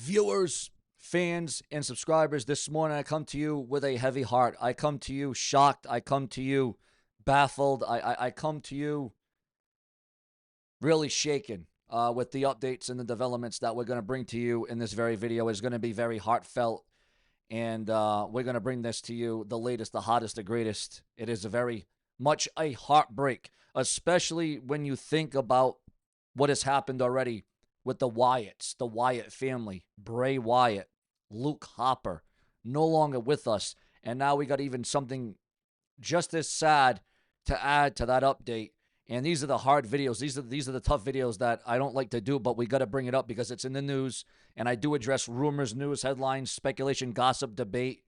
Viewers, fans, and subscribers, this morning I come to you with a heavy heart. I come to you shocked. I come to you baffled. I come to you really shaken with the updates and the developments that we're going to bring to you in this very video. It's going to be very heartfelt, and we're going to bring this to you, the latest, the hottest, the greatest. It is a very much a heartbreak, especially when you think about what has happened already with the Wyatts, the Wyatt family, Bray Wyatt, Luke Harper, no longer with us. And now we got even something just as sad to add to that update. And these are the hard videos. These are the tough videos that I don't like to do, but we got to bring it up because it's in the news. And I do address rumors, news, headlines, speculation, gossip, debate.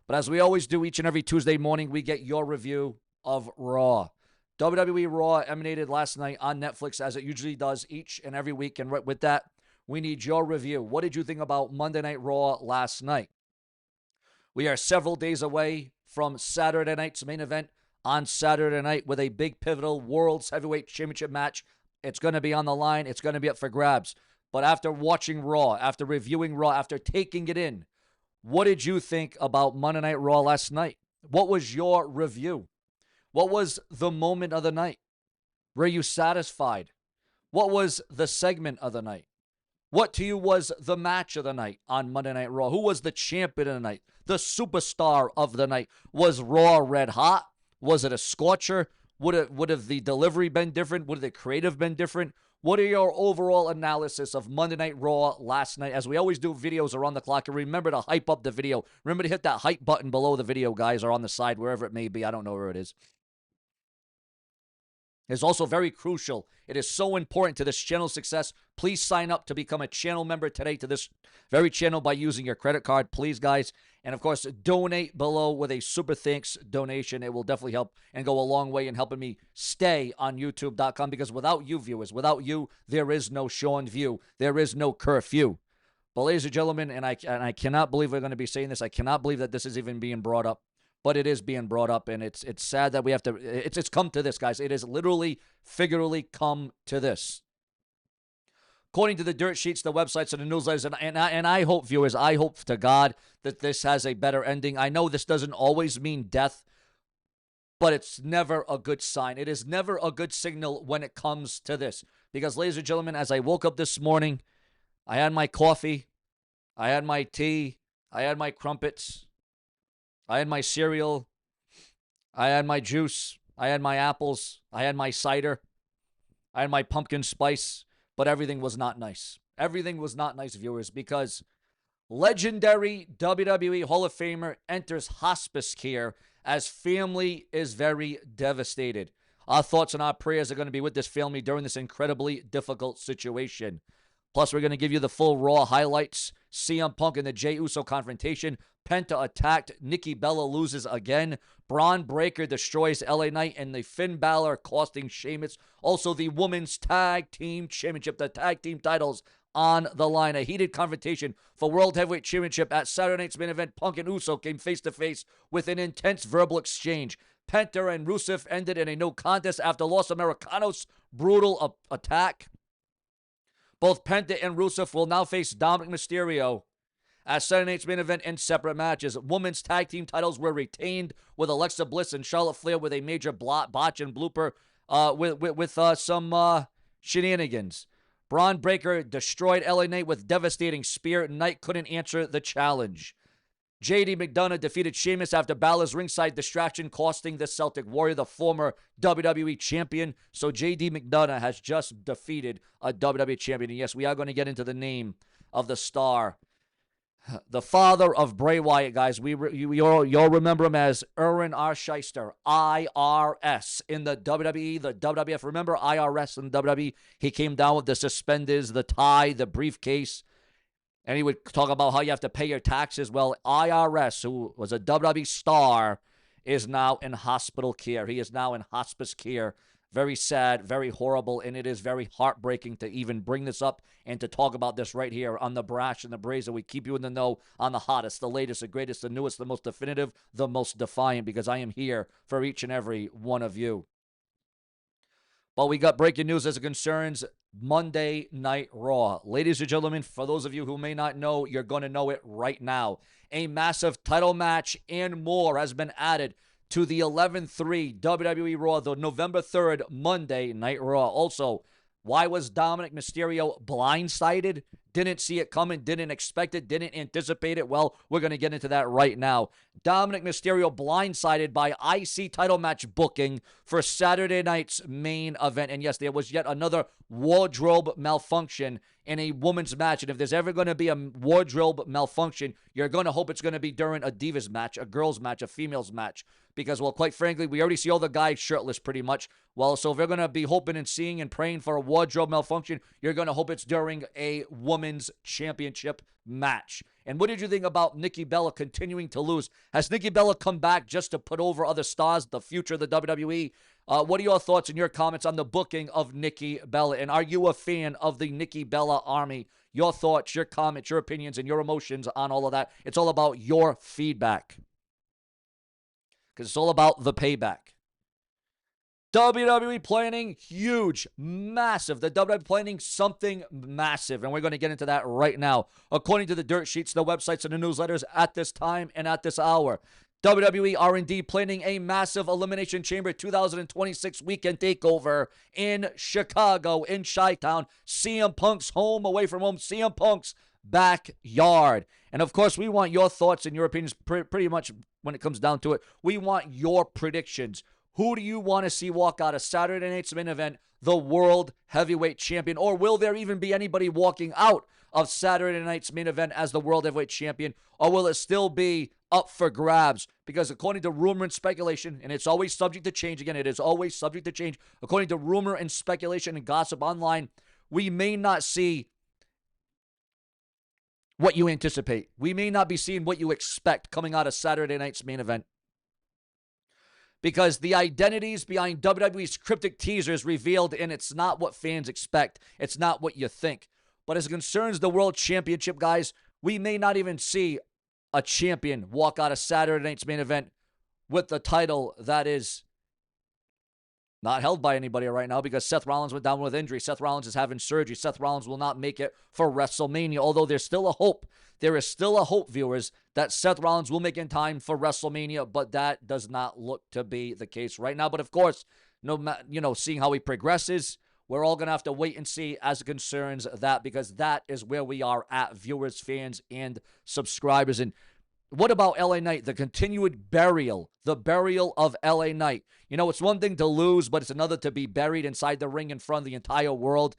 But as we always do each and every Tuesday morning, we get your review of Raw. WWE Raw emanated last night on Netflix, as it usually does each and every week. And with that, we need your review. What did you think about Monday Night Raw last night? We are several days away from Saturday night's main event on Saturday night with a big pivotal World's Heavyweight Championship match. It's going to be on the line. It's going to be up for grabs. But after watching Raw, after reviewing Raw, after taking it in, what did you think about Monday Night Raw last night? What was your review? What was the moment of the night? Were you satisfied? What was the segment of the night? What to you was the match of the night on Monday Night Raw? Who was the champion of the night? The superstar of the night? Was Raw red hot? Was it a scorcher? Would have the delivery been different? Would the creative been different? What are your overall analysis of Monday Night Raw last night? As we always do, videos around the clock. And remember to hype up the video. Remember to hit that hype button below the video, guys, or on the side, wherever it may be. I don't know where it is. Is also very crucial. It is so important to this channel's success. Please sign up to become a channel member today to this very channel by using your credit card, please, guys. And, of course, donate below with a super thanks donation. It will definitely help and go a long way in helping me stay on YouTube.com, because without you, viewers, without you, there is no Sean View. There is no curfew. But, ladies and gentlemen, and I cannot believe we're going to be saying this. I cannot believe that this is even being brought up. But it is being brought up, and it's sad that we have to. It's come to this, guys. It has literally, figuratively come to this. According to the dirt sheets, the websites, and the newsletters, and I hope, viewers, I hope to God that this has a better ending. I know this doesn't always mean death, but it's never a good sign. It is never a good signal when it comes to this. Because, ladies and gentlemen, as I woke up this morning, I had my coffee, I had my tea, I had my crumpets, I had my cereal, I had my juice, I had my apples, I had my cider, I had my pumpkin spice, but everything was not nice. Everything was not nice, viewers, because legendary WWE Hall of Famer enters hospice care as family is very devastated. Our thoughts and our prayers are going to be with this family during this incredibly difficult situation. Plus, we're going to give you the full Raw highlights. CM Punk and the Jey Uso confrontation. Penta attacked. Nikki Bella loses again. Braun Breaker destroys LA Knight, and the Finn Balor costing Sheamus. Also, the Women's Tag Team Championship, the tag team titles on the line. A heated confrontation for World Heavyweight Championship at Saturday night's main event. Punk and Uso came face-to-face with an intense verbal exchange. Penta and Rusev ended in a no contest after Los Americanos' brutal attack. Both Penta and Rusev will now face Dominic Mysterio at Saturday night's main event in separate matches. Women's tag team titles were retained with Alexa Bliss and Charlotte Flair with a major botch and blooper with some shenanigans. Braun Breaker destroyed LA Knight with devastating spear. Knight couldn't answer the challenge. JD McDonough defeated Sheamus after Balor's ringside distraction, costing the Celtic Warrior, the former WWE champion. So JD McDonough has just defeated a WWE champion. And yes, we are going to get into the name of the star. The father of Bray Wyatt, guys. You'll remember him as Erwin R. Shyster, IRS, in the WWE, the WWF. Remember IRS in the WWE? He came down with the suspenders, the tie, the briefcase. And he would talk about how you have to pay your taxes. Well, IRS, who was a WWE star, is now in hospital care. He is now in hospice care. Very sad, very horrible, and it is very heartbreaking to even bring this up and to talk about this right here on the Brash and the Brazen. We keep you in the know on the hottest, the latest, the greatest, the newest, the most definitive, the most defiant, because I am here for each and every one of you. But we got breaking news as it concerns Monday Night Raw. Ladies and gentlemen, for those of you who may not know, you're going to know it right now. A massive title match and more has been added to the 11-3 WWE Raw, the November 3rd Monday Night Raw. Also, why was Dominic Mysterio blindsided? Didn't see it coming, didn't expect it, didn't anticipate it? Well, we're going to get into that right now. Dominic Mysterio blindsided by IC title match booking for Saturday night's main event. And yes, there was yet another wardrobe malfunction in a women's match. And if there's ever going to be a wardrobe malfunction, you're going to hope it's going to be during a divas match, a girls match, a females match. Because, well, quite frankly, we already see all the guys shirtless pretty much. Well, so if they're going to be hoping and seeing and praying for a wardrobe malfunction, you're going to hope it's during a women's championship match. And what did you think about Nikki Bella continuing to lose? Has Nikki Bella come back just to put over other stars, the future of the WWE? What are your thoughts and your comments on the booking of Nikki Bella? And are you a fan of the Nikki Bella army? Your thoughts, your comments, your opinions, and your emotions on all of that. It's all about your feedback. Because it's all about the payback. WWE planning huge, massive. The WWE planning something massive, and we're going to get into that right now. According to the dirt sheets, the websites, and the newsletters at this time and at this hour, WWE R&D planning a massive Elimination Chamber 2026 weekend takeover in Chicago, in Chi-Town, CM Punk's home, away from home, CM Punk's backyard. And of course, we want your thoughts and your opinions pretty much when it comes down to it. We want your predictions. Who do you want to see walk out of Saturday night's main event, the World Heavyweight Champion? Or will there even be anybody walking out of Saturday night's main event as the World Heavyweight Champion? Or will it still be up for grabs? Because according to rumor and speculation, and it's always subject to change, again, it is always subject to change. According to rumor and speculation and gossip online, we may not see what you anticipate. We may not be seeing what you expect coming out of Saturday night's main event. Because the identities behind WWE's cryptic teasers revealed, and it's not what fans expect. It's not what you think. But as it concerns the World Championship, guys, we may not even see a champion walk out of Saturday night's main event with the title that is not held by anybody right now, because Seth Rollins went down with injury. Seth Rollins is having surgery. Seth Rollins will not make it for WrestleMania, although there's still a hope. There is still a hope, viewers, that Seth Rollins will make in time for WrestleMania, but that does not look to be the case right now. But of course, seeing how he progresses, we're all going to have to wait and see as it concerns that, because that is where we are at, viewers, fans, and subscribers. And what about LA Knight? The continued burial, the burial of LA Knight. You know, it's one thing to lose, but it's another to be buried inside the ring in front of the entire world.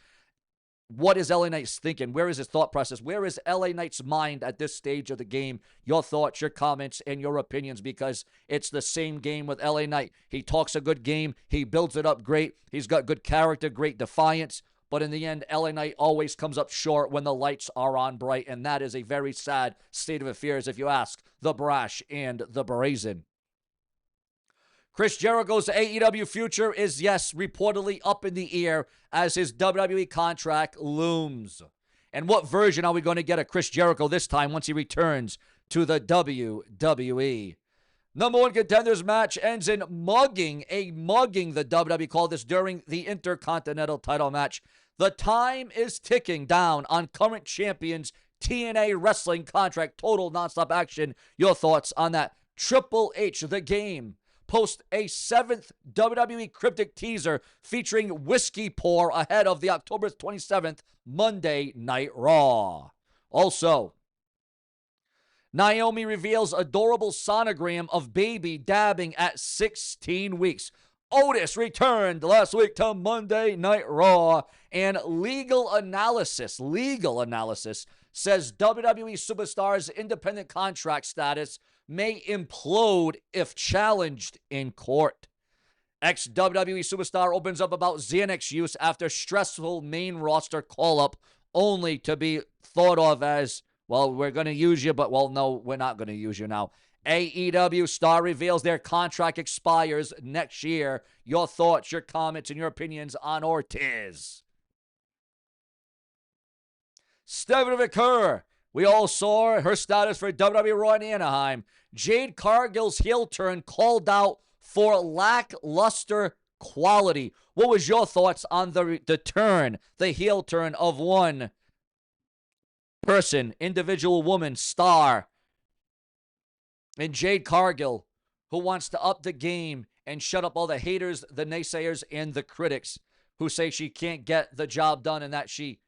What is LA Knight thinking? Where is his thought process? Where is LA Knight's mind at this stage of the game? Your thoughts, your comments, and your opinions, because it's the same game with LA Knight. He talks a good game. He builds it up great. He's got good character, great defiance. But in the end, LA Knight always comes up short when the lights are on bright, and that is a very sad state of affairs if you ask the brash and the brazen. Chris Jericho's AEW future is, yes, reportedly up in the air as his WWE contract looms. And what version are we going to get of Chris Jericho this time once he returns to the WWE? Number one contenders match ends in mugging. The WWE called this during the Intercontinental title match. The time is ticking down on current champions TNA wrestling contract. Total nonstop action. Your thoughts on that? Triple H, the game, post a 7th WWE cryptic teaser featuring whiskey pour ahead of the October 27th Monday Night Raw. Also, Naomi reveals adorable sonogram of baby dabbing at 16 weeks. Otis returned last week to Monday Night Raw, and legal analysis says WWE Superstar's independent contract status may implode if challenged in court. Ex-WWE Superstar opens up about Xanax use after stressful main roster call-up, only to be thought of as, well, we're going to use you, but, well, no, we're not going to use you now. AEW star reveals their contract expires next year. Your thoughts, your comments, and your opinions on Ortiz. Stephanie McCurr. We all saw her status for WWE Raw in Anaheim. Jade Cargill's heel turn called out for lackluster quality. What was your thoughts on the heel turn of one person, individual woman, star, and Jade Cargill, who wants to up the game and shut up all the haters, the naysayers, and the critics who say she can't get the job done and that she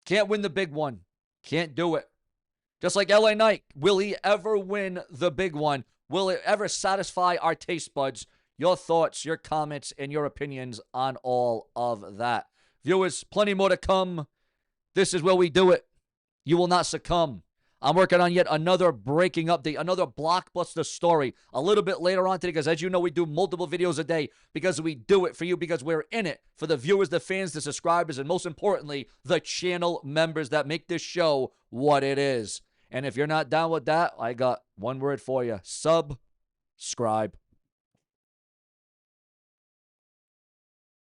can't win the big one. Can't do it. Just like LA Knight, will he ever win the big one? Will it ever satisfy our taste buds? Your thoughts, your comments, and your opinions on all of that. Viewers, plenty more to come. This is where we do it. You will not succumb. I'm working on yet another breaking update, another blockbuster story a little bit later on today because, as you know, we do multiple videos a day because we do it for you, because we're in it for the viewers, the fans, the subscribers, and most importantly, the channel members that make this show what it is. And if you're not down with that, I got one word for you. Subscribe.